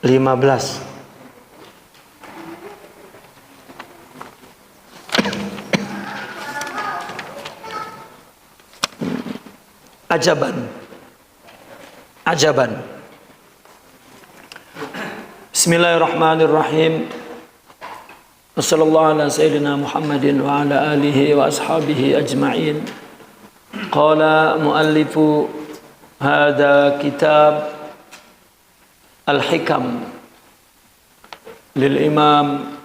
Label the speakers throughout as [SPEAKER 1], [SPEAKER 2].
[SPEAKER 1] 15. Ajaban. Bismillahirrahmanirrahim. Wassallallahu ala sayyidina Muhammadin wa ala alihi wa ashabihi ajma'in. Qala muallifu hadha kitab Al-Hikam lil Imam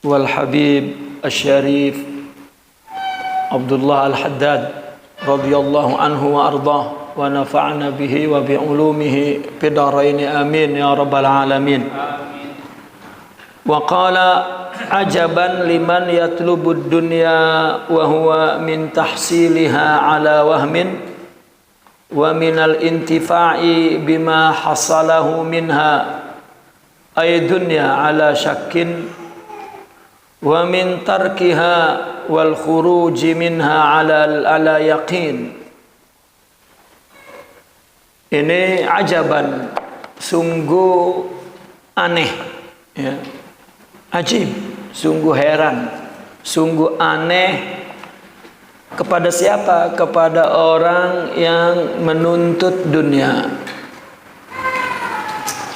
[SPEAKER 1] wal Habib Asy-Syarif Abdullah Al-Haddad radhiyallahu anhu wa ardah wa nafa'na bihi wa bi ulumihi fid dharain amin ya rabbal alamin. Wa qala ajaban liman yatlubud dunya wa huwa min tahsiliha ala wahmin wa minal intifa'i bima hasalahu minha ay dunya ala syakkin wa min tarkiha wal khuruji minha ala yaqin. Ini ajaban, sungguh aneh ya. Ajib, sungguh heran, sungguh aneh. Kepada siapa? Kepada orang yang menuntut dunia.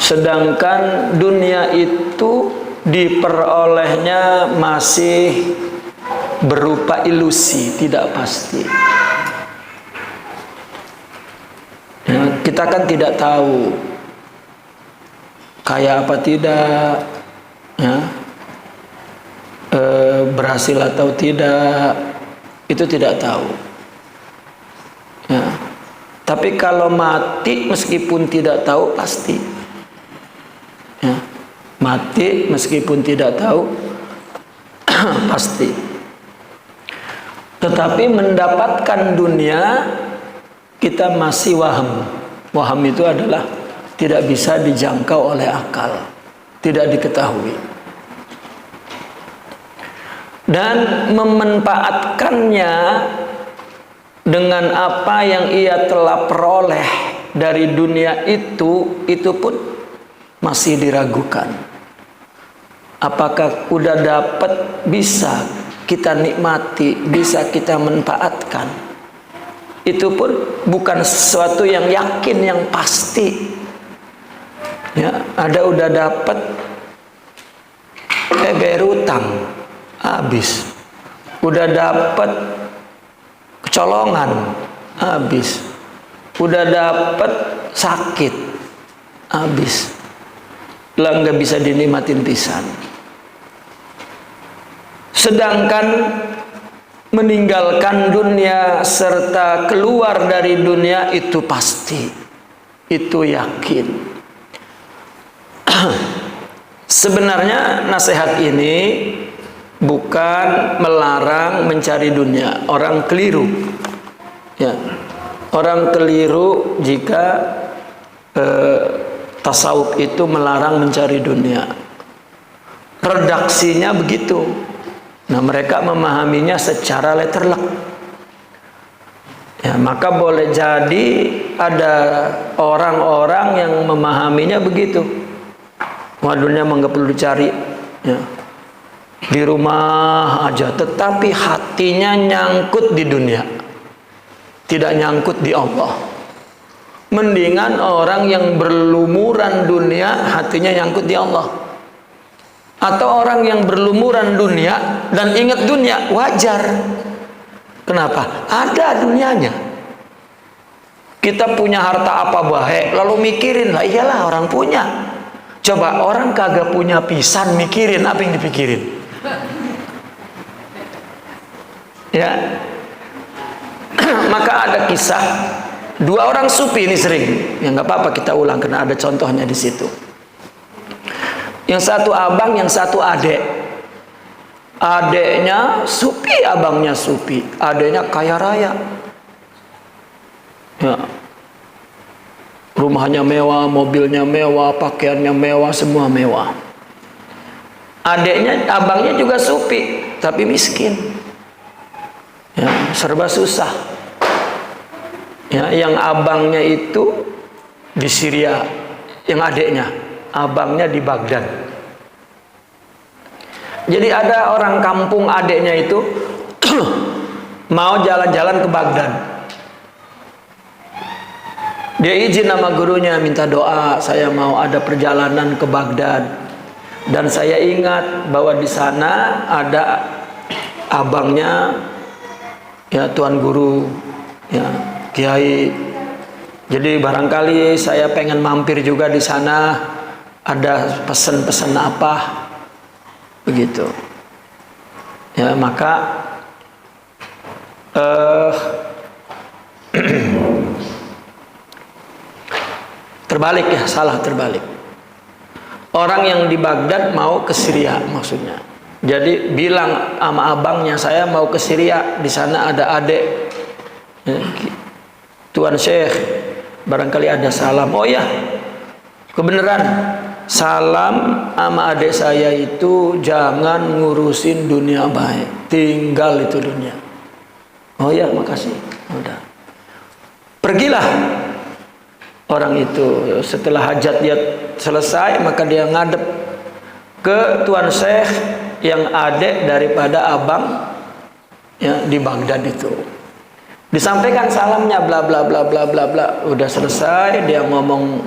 [SPEAKER 1] Sedangkan dunia itu diperolehnya masih berupa ilusi, tidak pasti. Ya, kita kan tidak tahu kaya apa tidak, ya, berhasil atau tidak, itu tidak tahu. Ya. Tapi kalau mati meskipun tidak tahu pasti. Ya. Mati meskipun tidak tahu pasti. Tetapi mendapatkan dunia kita masih waham. Waham itu adalah tidak bisa dijangkau oleh akal, tidak diketahui. Dan memanfaatkannya dengan apa yang ia telah peroleh dari dunia itu pun masih diragukan. Apakah udah dapat bisa kita nikmati, bisa kita manfaatkan? Itu pun bukan sesuatu yang yakin, yang pasti. Ya, ada udah dapat bayar utang habis, udah dapat kecolongan habis, udah dapat sakit habis, lah nggak bisa dinikmatin pisan. Sedangkan meninggalkan dunia serta keluar dari dunia itu pasti, itu yakin. Sebenarnya nasihat ini bukan melarang mencari dunia. Orang keliru, ya. Orang keliru jika tasawuf itu melarang mencari dunia. Redaksinya begitu. Nah, mereka memahaminya secara letterlek. Ya, maka boleh jadi ada orang-orang yang memahaminya begitu. Wah, dunia nggak perlu dicari. Ya. Di rumah aja, tetapi hatinya nyangkut di dunia, tidak nyangkut di Allah. Mendingan orang yang berlumuran dunia hatinya nyangkut di Allah, atau orang yang berlumuran dunia dan ingat dunia. Wajar. Kenapa? Ada dunianya. Kita punya harta apa baik, lalu mikirin lah, iyalah orang punya. Coba orang kagak punya pisan, mikirin apa yang dipikirin? Ya. Maka ada kisah dua orang sufi, ini sering, ya nggak apa-apa kita ulang karena ada contohnya di situ. Yang satu abang, yang satu adek. Adeknya sufi, abangnya sufi. Adeknya kaya raya. Ya. Rumahnya mewah, mobilnya mewah, pakaiannya mewah, semua mewah. Adeknya, abangnya juga sufi, tapi miskin. Ya, serba susah. Ya, yang abangnya itu di Syria, yang adiknya, abangnya di Baghdad. Jadi ada orang kampung adiknya itu mau jalan-jalan ke Baghdad. Dia izin sama gurunya, minta doa, saya mau ada perjalanan ke Baghdad. Dan saya ingat bahwa di sana ada abangnya, ya tuan guru, ya kiai. Jadi barangkali saya pengen mampir juga di sana, ada pesan-pesan apa, begitu. Ya maka terbalik ya, salah terbalik. Orang yang di Baghdad mau ke Syria maksudnya. Jadi bilang sama abangnya, saya mau ke Syria, di sana ada adik. Ya, Tuan Syekh, barangkali ada salam. Oh ya, kebenaran. Salam sama adik saya itu jangan ngurusin dunia baik, tinggal itu dunia. Oh ya, makasih. Udah. Pergilah orang itu. Setelah hajat dia selesai, maka dia ngadep ke Tuan Syekh yang adik daripada abang ya di Baghdad itu. Disampaikan salamnya bla bla bla bla bla bla. Udah selesai, dia ngomong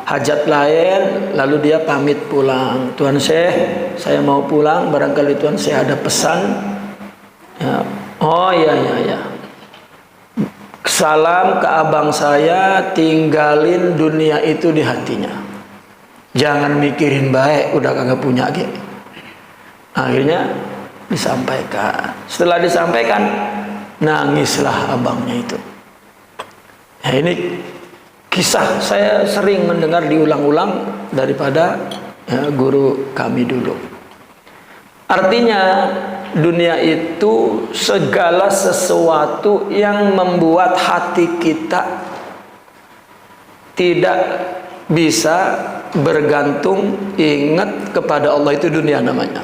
[SPEAKER 1] hajat lain, lalu dia pamit pulang. Tuan Syekh, saya mau pulang, barangkali Tuan Syekh ada pesan. Ya. Oh iya iya iya. Salam ke abang saya, tinggalin dunia itu di hatinya. Jangan mikirin baik, udah kagak punya gitu. Akhirnya disampaikan. Setelah disampaikan, nangislah abangnya itu. Ya, ini kisah saya sering mendengar diulang-ulang daripada ya, guru kami dulu. Artinya dunia itu segala sesuatu yang membuat hati kita tidak bisa bergantung ingat kepada Allah, itu dunia namanya.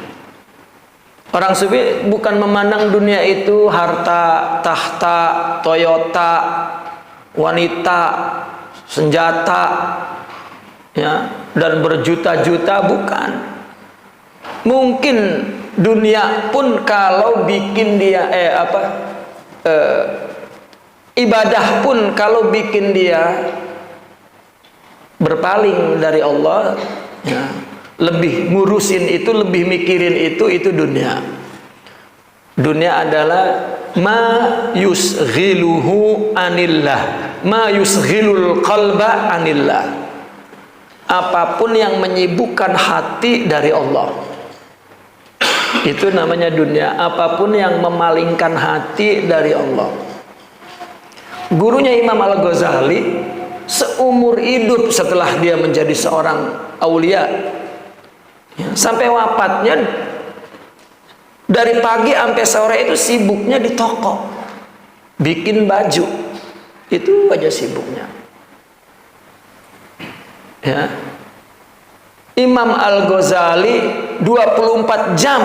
[SPEAKER 1] Orang sufi bukan memandang dunia itu harta, tahta, Toyota, wanita, senjata, ya, dan berjuta-juta, bukan. Mungkin dunia pun kalau bikin dia ibadah pun kalau bikin dia berpaling dari Allah, ya, lebih ngurusin itu, lebih mikirin itu dunia. Dunia adalah ma yusghiluhu anillah, ma yusghilul qalba anillah. Apapun yang menyibukkan hati dari Allah, itu namanya dunia. Apapun yang memalingkan hati dari Allah. Gurunya Imam Al-Ghazali seumur hidup setelah dia menjadi seorang aulia, ya, sampai wafatnya dari pagi sampai sore itu sibuknya di toko bikin baju, itu aja sibuknya, ya. Imam Al-Ghazali 24 jam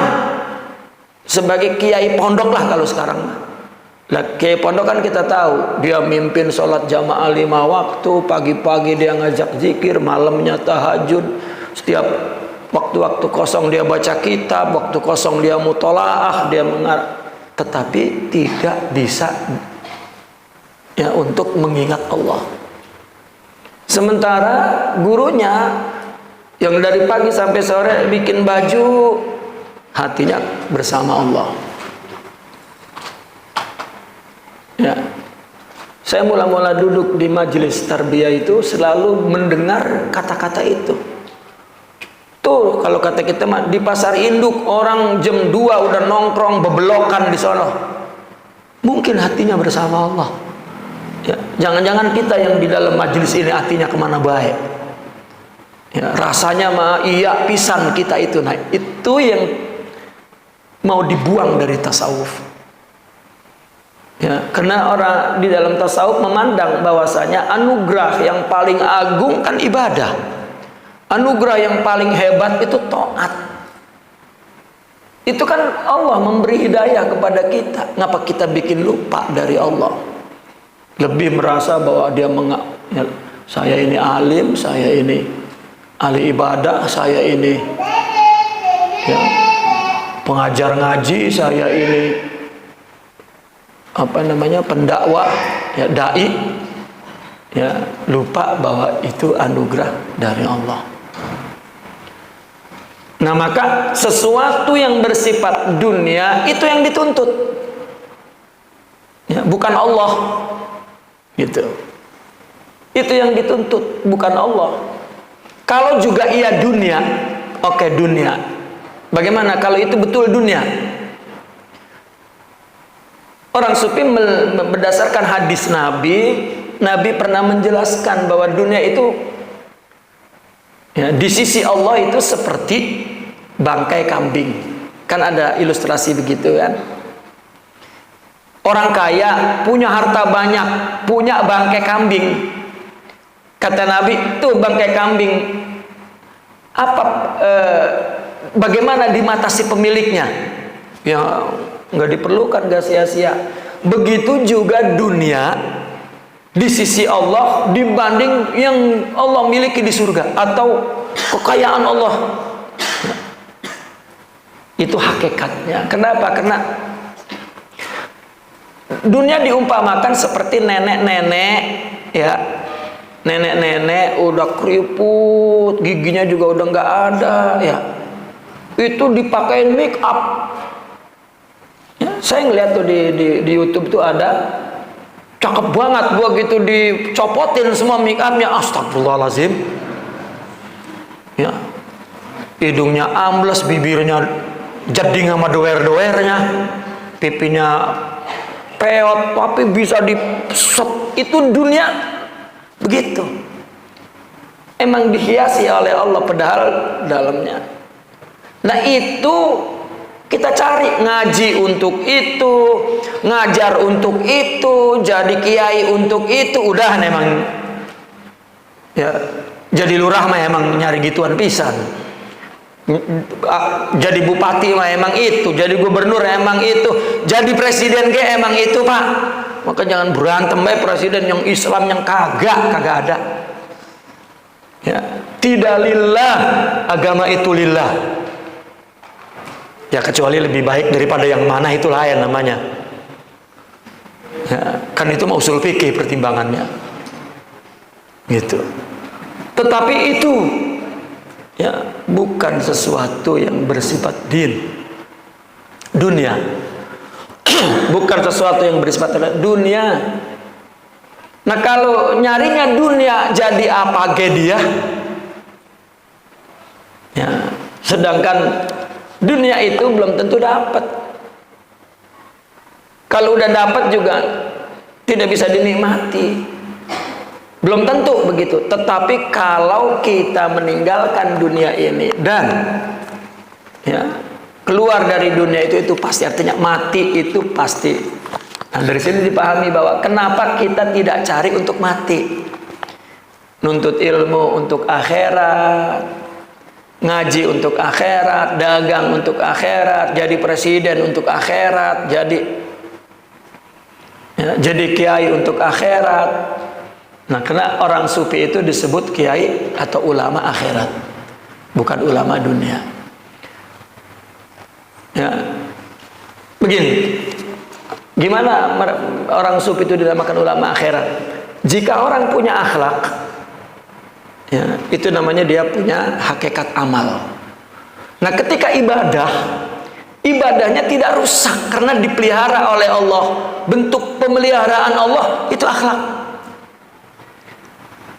[SPEAKER 1] sebagai kiai pondok lah kalau sekarang. Lah kiai pondok kan kita tahu dia mimpin sholat jamaah 5 waktu, pagi-pagi dia ngajak zikir, malamnya tahajud, setiap waktu-waktu kosong dia baca kitab, waktu kosong dia mutolaah, dia tetapi tidak bisa ya untuk mengingat Allah. Sementara gurunya yang dari pagi sampai sore bikin baju, hatinya bersama Allah. Ya, saya mula-mula duduk di majelis tarbiyah itu selalu mendengar kata-kata itu. Tuh kalau kata kita di pasar induk orang jam 2 udah nongkrong bebelokan di sono, mungkin hatinya bersama Allah. Ya, jangan-jangan kita yang di dalam majelis ini hatinya kemana baik. Ya, rasanya mah iya pisan kita itu, nah itu yang mau dibuang dari tasawuf. Ya, karena orang di dalam tasawuf memandang bahwasanya anugerah yang paling agung kan ibadah. Anugerah yang paling hebat itu taat. Itu kan Allah memberi hidayah kepada kita. Ngapa kita bikin lupa dari Allah? lebih merasa bahwa dia saya ini alim, saya ini ahli ibadah, saya ini ya, pengajar ngaji, saya ini pendakwah, ya, dai, ya, lupa bahwa itu anugerah dari Allah. Nah, maka sesuatu yang bersifat dunia itu yang dituntut, ya, bukan Allah, gitu. Itu yang dituntut, bukan Allah. Kalau juga iya dunia, oke, dunia. Bagaimana kalau itu betul dunia? Orang sufi berdasarkan hadis Nabi pernah menjelaskan bahwa dunia itu, ya, di sisi Allah itu seperti bangkai kambing. Kan ada ilustrasi begitu kan? Orang kaya punya harta banyak, punya bangkai kambing. Kata Nabi, tuh bangkai kambing, bagaimana di mata si pemiliknya? Ya, nggak diperlukan, nggak sia-sia. Begitu juga dunia di sisi Allah dibanding yang Allah miliki di surga atau kekayaan Allah. Itu hakikatnya. Kenapa? Karena dunia diumpamakan seperti nenek-nenek, ya, nenek-nenek udah keriput, giginya juga udah nggak ada, ya, itu dipakein make up. Ya, saya ngeliat tuh di YouTube tuh ada, cakep banget, begitu dicopotin semua make upnya, astagfirullahaladzim, ya, hidungnya ambles, bibirnya jeding sama doer-doernya, pipinya peot, tapi bisa diset. Itu dunia begitu, emang dihiasi oleh Allah, padahal dalamnya. Nah, itu kita cari, ngaji untuk itu, ngajar untuk itu, jadi kiai untuk itu, udah memang ya, jadi lurah mah emang nyari gituan pisan. Jadi bupati mah emang itu, jadi gubernur emang itu, jadi presiden ke emang itu, Pak. Maka jangan berantem presiden yang Islam yang kagak ada. Ya, tidak lillah, agama itu lillah. Ya, kecuali lebih baik daripada yang mana itu lain namanya. Ya, kan itu mau usul fikih pertimbangannya. Gitu. Tetapi itu, ya, bukan sesuatu yang bersifat dunia. Bukan sesuatu yang bersifat dunia. Nah, kalau nyarinya dunia, jadi apa dia? Ya, sedangkan dunia itu belum tentu dapat. Kalau udah dapat juga tidak bisa dinikmati. Belum tentu begitu. Tetapi kalau kita meninggalkan dunia ini dan, ya, keluar dari dunia itu pasti artinya mati, itu pasti. Nah, dari sini dipahami bahwa kenapa kita tidak cari untuk mati. Nuntut ilmu untuk akhirat, ngaji untuk akhirat, dagang untuk akhirat, jadi presiden untuk akhirat, jadi kiai untuk akhirat. Nah, karena orang sufi itu disebut kiai atau ulama akhirat, bukan ulama dunia. Ya, begini, gimana orang sufi itu dinamakan ulama akhirat? Jika orang punya akhlak, ya, itu namanya dia punya hakikat amal. Nah, ketika ibadahnya tidak rusak karena dipelihara oleh Allah. Bentuk pemeliharaan Allah itu akhlak.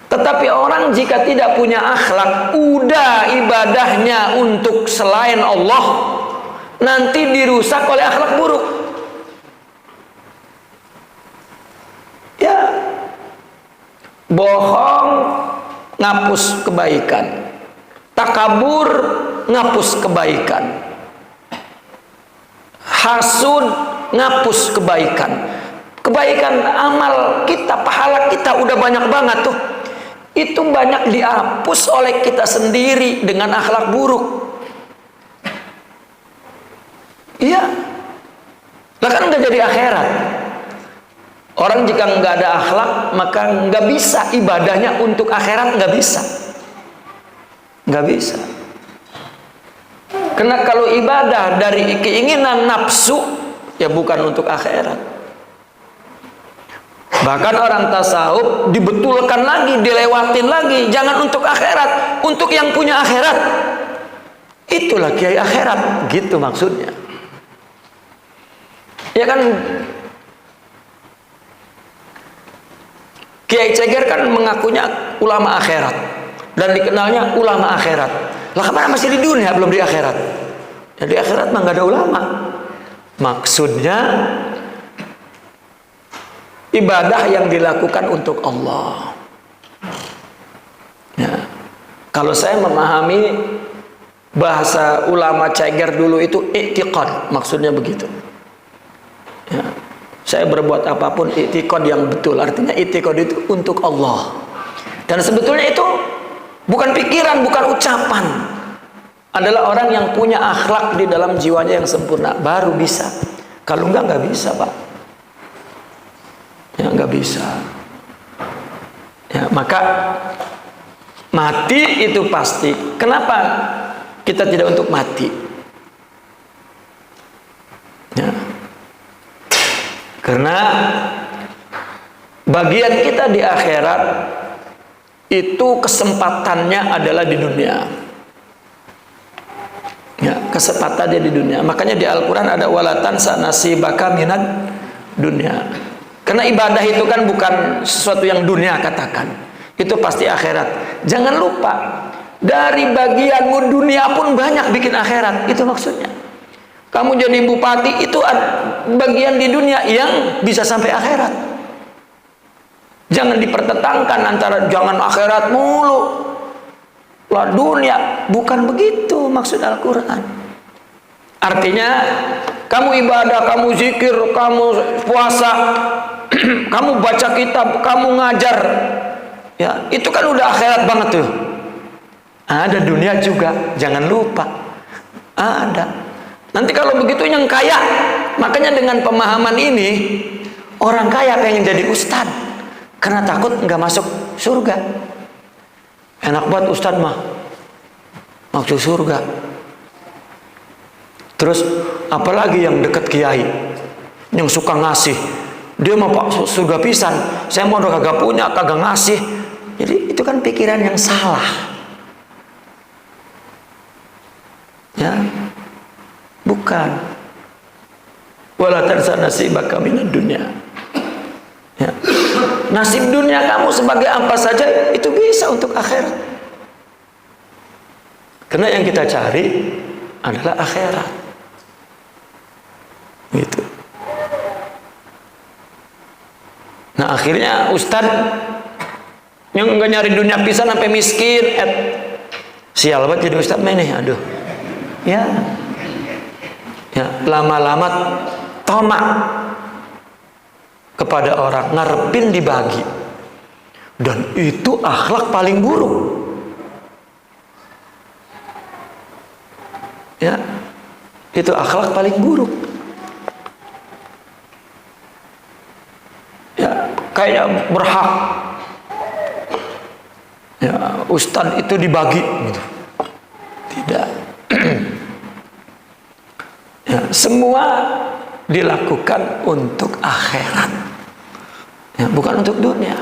[SPEAKER 1] Tetapi orang jika tidak punya akhlak, udah ibadahnya untuk selain Allah, nanti dirusak oleh akhlak buruk. Ya, bohong ngapus kebaikan, takabur ngapus kebaikan, hasud ngapus kebaikan. Kebaikan amal kita, pahala kita udah banyak banget tuh, itu banyak dihapus oleh kita sendiri dengan akhlak buruk. Iya, lah kan nggak jadi akhirat. Orang jika nggak ada akhlak, maka nggak bisa ibadahnya untuk akhirat, nggak bisa. Nggak bisa. Karena kalau ibadah dari keinginan nafsu, ya bukan untuk akhirat. Bahkan orang tasawuf dibetulkan lagi, dilewatin lagi, jangan untuk akhirat, untuk yang punya akhirat. Itulah kiai akhirat, gitu maksudnya. Ya kan, Kiai Ceger kan mengakunya ulama akhirat dan dikenalnya ulama akhirat. Lah kemana masih di dunia, belum di akhirat? Ya di akhirat mah nggak ada ulama. Maksudnya ibadah yang dilakukan untuk Allah. Ya. Kalau saya memahami bahasa ulama Ceger dulu itu i'tiqad, maksudnya begitu. Ya. Saya berbuat apapun i'tiqad yang betul, artinya i'tiqad itu untuk Allah. Dan sebetulnya itu bukan pikiran, bukan ucapan. Adalah orang yang punya akhlak di dalam jiwanya yang sempurna, baru bisa. Kalau enggak, nggak bisa, Pak. Ya, nggak bisa. Ya, maka mati itu pasti. Kenapa kita tidak untuk mati? Ya. Karena bagian kita di akhirat itu kesempatannya adalah di dunia. Ya, kesempatannya di dunia. Makanya di Al-Quran ada walatan sanasibaka minad dunia. Karena ibadah itu kan bukan sesuatu yang dunia katakan. Itu pasti akhirat. Jangan lupa, dari bagianmu dunia pun banyak bikin akhirat. Itu maksudnya. Kamu jadi bupati itu bagian di dunia yang bisa sampai akhirat. Jangan dipertentangkan antara jangan akhirat mulu, lah dunia. Bukan begitu maksud Al-Quran. Artinya kamu ibadah, kamu zikir, kamu puasa, kamu baca kitab, kamu ngajar, ya itu kan udah akhirat banget tuh. Ada dunia juga, jangan lupa. Ada. Nanti kalau begitu yang kaya, makanya dengan pemahaman ini orang kaya pengen jadi ustad karena takut nggak masuk surga. Enak banget ustad mah masuk surga. Terus apalagi yang dekat kiai, yang suka ngasih, dia mau pak surga pisan. Saya mau udah kagak punya, kagak ngasih. Jadi itu kan pikiran yang salah. Ya. Bukan. Wala tansa nasibaka minad dunya. Ya. Nasib dunia kamu sebagai apa saja itu bisa untuk akhirat. Karena yang kita cari adalah akhirat. Gitu. Nah akhirnya ustad yang enggak nyari dunia pisan sampai miskin, sial banget jadi ustad meneh, aduh. Ya. Ya, lama-lama tamak kepada orang, ngarepin dibagi, dan itu akhlak paling buruk. Ya, itu akhlak paling buruk. Ya, kayak berhak. Ya, ustadz itu dibagi, gitu. Tidak. Ya, semua dilakukan untuk akhirat, ya, bukan untuk dunia.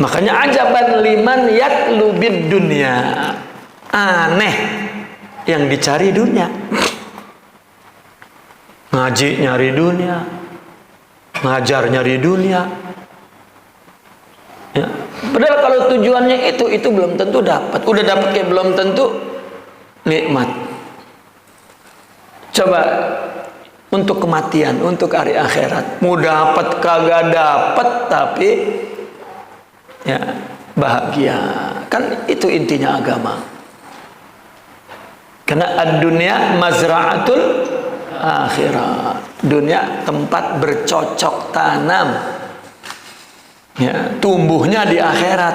[SPEAKER 1] Makanya ajaban liman yatlubid dunia, aneh yang dicari dunia. Ngaji nyari dunia, ngajar nyari dunia. Ya. Padahal kalau tujuannya itu belum tentu dapat. Udah dapat kayak belum tentu nikmat. Coba untuk kematian, untuk hari akhirat, mau dapat kagak dapat tapi ya bahagia. Kan itu intinya agama. Karena ad-dunya mazra'atul akhirat. Dunia tempat bercocok tanam. Ya, tumbuhnya di akhirat.